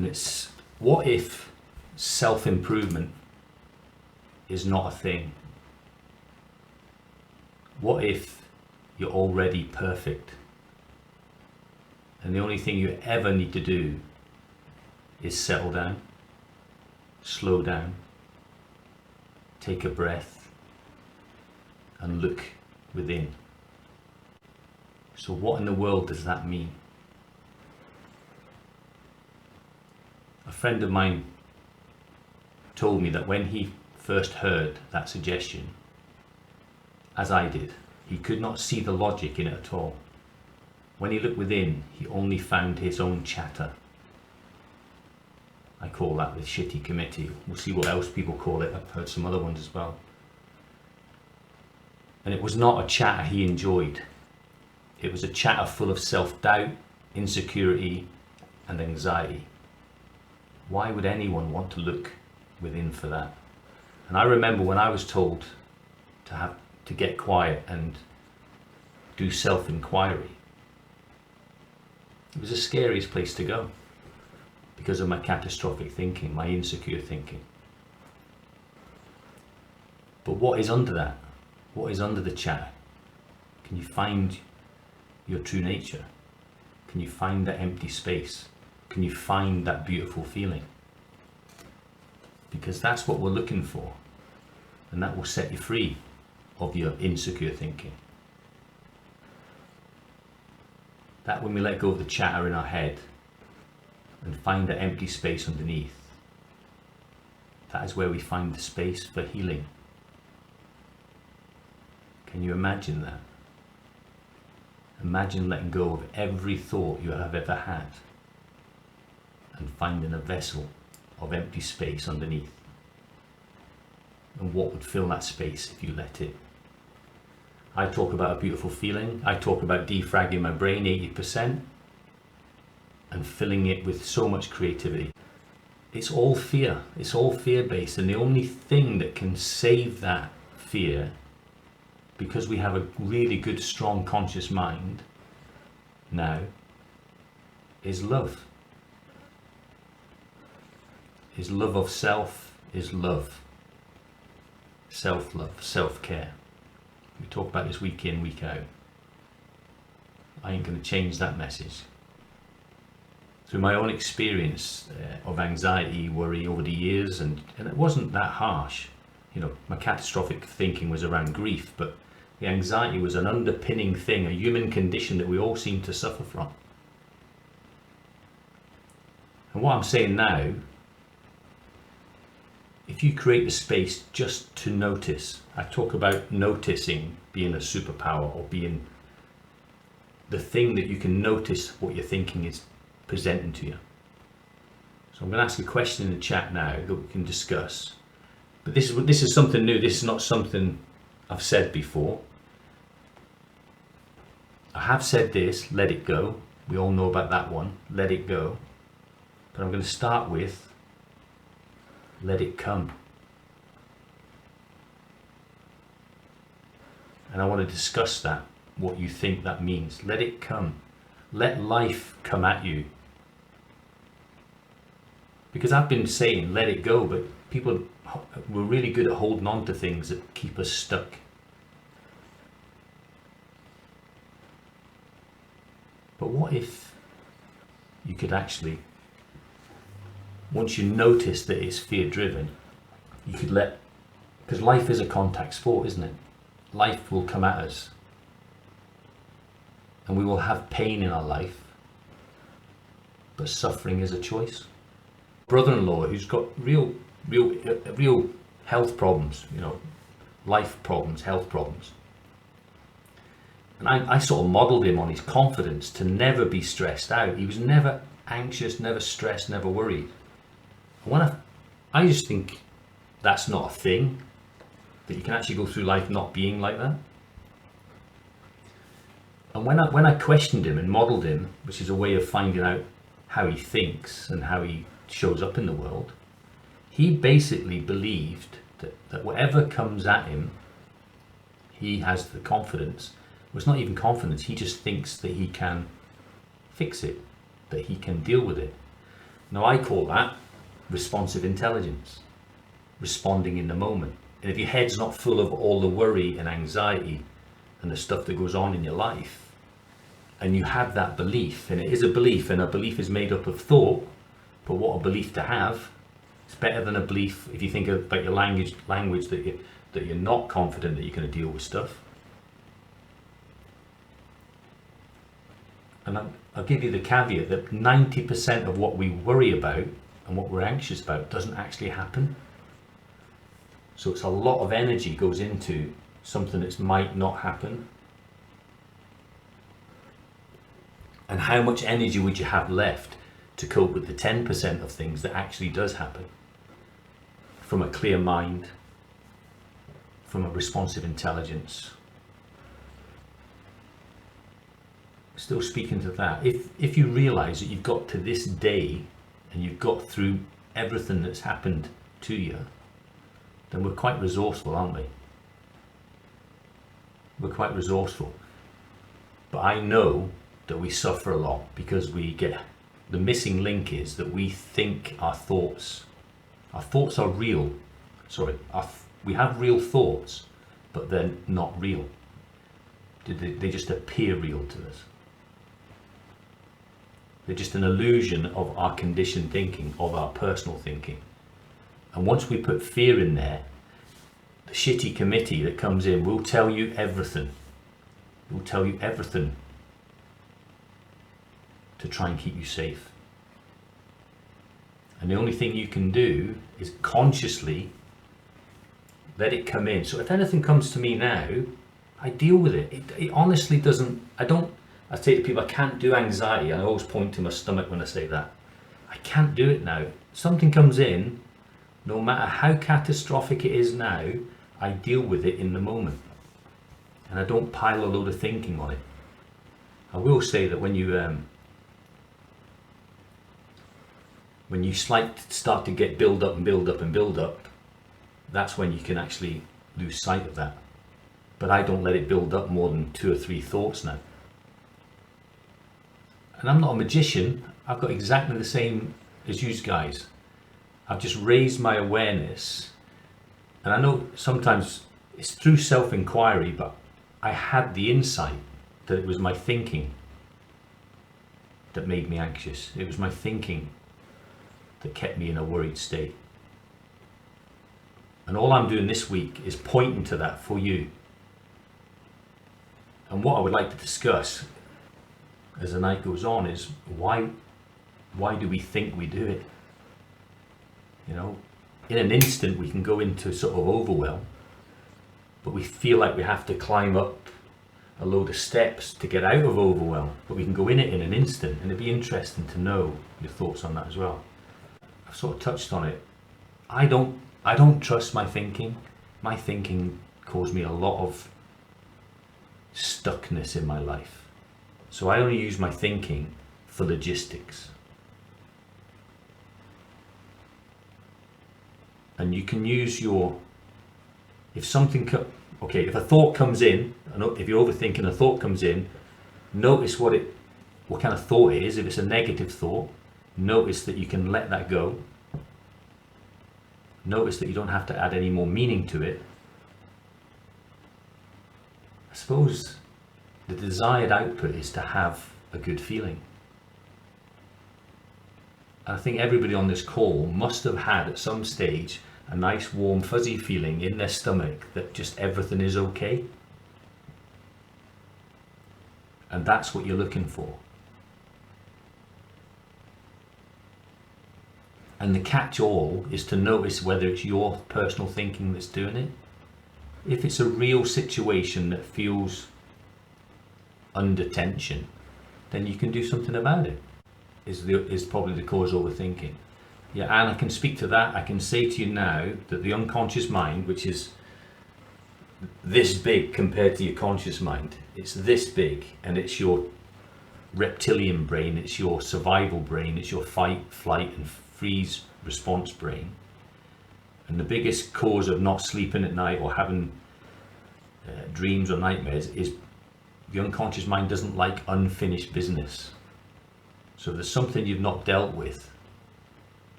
And it's, what if self-improvement is not a thing? What if you're already perfect? And the only thing you ever need to do is settle down, slow down, take a breath, and look within. So what in the world does that mean? A friend of mine told me that when he first heard that suggestion, as I did, he could not see the logic in it at all. When he looked within, he only found his own chatter. I call that the shitty committee. We'll see what else people call it. I've heard some other ones as well. And it was not a chatter he enjoyed. It was a chatter full of self-doubt, insecurity, and anxiety. Why would anyone want to look within for that? And I remember when I was told to get quiet and do self-inquiry, it was the scariest place to go because of my catastrophic thinking, my insecure thinking. But what is under that? What is under the chatter? Can you find your true nature? Can you find that empty space? Can you find that beautiful feeling? Because that's what we're looking for, and that will set you free of your insecure thinking. That when we let go of the chatter in our head and find that empty space underneath, that is where we find the space for healing. Can you imagine that? Imagine letting go of every thought you have ever had and finding a vessel of empty space underneath. And what would fill that space if you let it? I talk about a beautiful feeling. I talk about defragging my brain 80% and filling it with so much creativity. It's all fear. It's all fear-based, and the only thing that can save that fear, because we have a really good, strong, conscious mind now, is love. Is love of self, is love. Self-love, self-care. We talk about this week in, week out. I ain't going to change that message. Through my own experience of anxiety, worry over the years, and it wasn't that harsh. You know, my catastrophic thinking was around grief, but the anxiety was an underpinning thing, a human condition that we all seem to suffer from. And what I'm saying now, if you create the space just to notice, I talk about noticing being a superpower, or being the thing that you can notice what you're thinking is presenting to you. So I'm going to ask a question in the chat now that we can discuss. But this is something new. This is not something I've said before. I have said this, let it go. We all know about that one, let it go. But I'm going to start with let it come. And I want to discuss that, what you think that means. Let it come. Let life come at you. Because I've been saying let it go, but people were really good at holding on to things that keep us stuck. But what if you could actually, once you notice that it's fear driven, you could let, because life is a contact sport, isn't it? Life will come at us and we will have pain in our life, but suffering is a choice. Brother-in-law who's got real health problems, you know, life problems, health problems. And I sort of modeled him on his confidence to never be stressed out. He was never anxious, never stressed, never worried. When I just think that's not a thing, that you can actually go through life not being like that. And when I questioned him and modeled him, which is a way of finding out how he thinks and how he shows up in the world, he basically believed that whatever comes at him, he has the confidence. Well, it's not even confidence, he just thinks that he can fix it, that he can deal with it. Now I call that responsive intelligence, responding in the moment. And if your head's not full of all the worry and anxiety and the stuff that goes on in your life, and you have that belief, and it is a belief, and a belief is made up of thought, but what a belief to have. It's better than a belief if you think about your language that you're not confident that you're going to deal with stuff. And I'll give you the caveat that 90% of what we worry about and what we're anxious about doesn't actually happen. So it's a lot of energy goes into something that might not happen. And how much energy would you have left to cope with the 10% of things that actually does happen? From a clear mind, from a responsive intelligence. Still speaking to that, if you realize that you've got to this day and you've got through everything that's happened to you, then we're quite resourceful, aren't we? We're quite resourceful. But I know that we suffer a lot because the missing link is that we think our thoughts are real. We have real thoughts, but they're not real. They just appear real to us. They're just an illusion of our conditioned thinking, of our personal thinking. And once we put fear in there, the shitty committee that comes in will tell you everything. Will tell you everything to try and keep you safe. And the only thing you can do is consciously let it come in. So if anything comes to me now, I deal with it. It honestly doesn't, I say to people, I can't do anxiety. I always point to my stomach when I say that. I can't do it now. Something comes in, no matter how catastrophic it is now, I deal with it in the moment. And I don't pile a load of thinking on it. I will say that when you start to get build up, that's when you can actually lose sight of that. But I don't let it build up more than 2 or 3 thoughts now. And I'm not a magician. I've got exactly the same as you guys. I've just raised my awareness. And I know sometimes it's through self-inquiry, but I had the insight that it was my thinking that made me anxious. It was my thinking that kept me in a worried state. And all I'm doing this week is pointing to that for you. And what I would like to discuss as the night goes on is why do we think we do it? You know, in an instant we can go into sort of overwhelm, but we feel like we have to climb up a load of steps to get out of overwhelm, but we can go in it in an instant. And it'd be interesting to know your thoughts on that as well. I've sort of touched on it. I don't trust my thinking. My thinking caused me a lot of stuckness in my life. So I only use my thinking for logistics. And you can use if a thought comes in, if you're overthinking, a thought comes in, notice what kind of thought it is. If it's a negative thought, notice that you can let that go. Notice that you don't have to add any more meaning to it. I suppose the desired output is to have a good feeling. And I think everybody on this call must have had at some stage a nice warm fuzzy feeling in their stomach that just everything is okay. And that's what you're looking for. And the catch-all is to notice whether it's your personal thinking that's doing it. If it's a real situation that feels under tension, then you can do something about it. Is probably the cause overthinking. Yeah, and I can speak to that. I can say to you now that the unconscious mind, which is this big compared to your conscious mind, it's this big, and it's your reptilian brain, it's your survival brain, it's your fight, flight and freeze response brain. And the biggest cause of not sleeping at night or having dreams or nightmares is the unconscious mind doesn't like unfinished business. So if there's something you've not dealt with,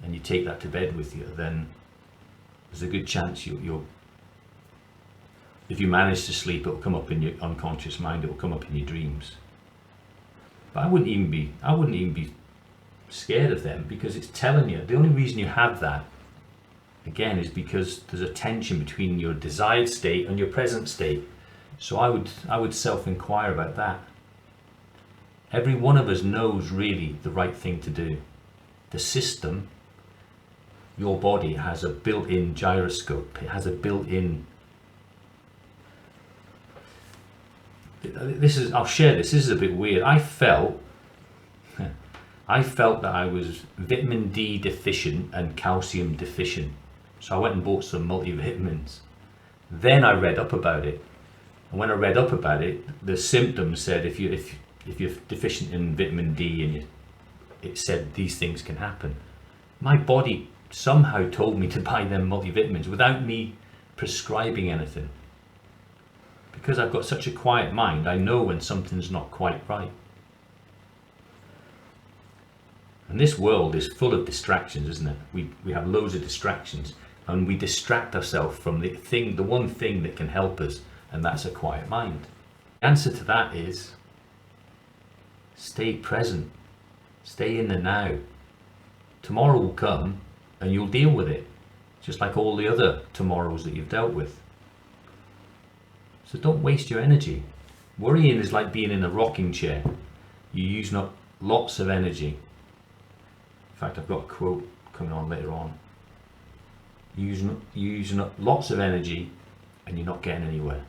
and you take that to bed with you, then there's a good chance you'll if you manage to sleep, it'll come up in your unconscious mind, it'll come up in your dreams. But I wouldn't even be scared of them, because it's telling you, the only reason you have that, again, is because there's a tension between your desired state and your present state. So I would self-inquire about that. Every one of us knows really the right thing to do. The system, your body, has a built-in gyroscope. It has a built-in... I'll share this. This is a bit weird. I felt that I was vitamin D deficient and calcium deficient. So I went and bought some multivitamins. Then I read up about it. And when I read up about it, the symptoms said if you're deficient in vitamin D, and it said these things can happen. My body somehow told me to buy them multivitamins without me prescribing anything. Because I've got such a quiet mind, I know when something's not quite right. And this world is full of distractions, isn't it? We have loads of distractions, and we distract ourselves from the one thing that can help us, and that's a quiet mind. The answer to that is stay present, stay in the now. Tomorrow will come and you'll deal with it, just like all the other tomorrows that you've dealt with. So don't waste your energy. Worrying is like being in a rocking chair. You use up lots of energy. In fact, I've got a quote coming on later on. You're using up lots of energy and you're not getting anywhere.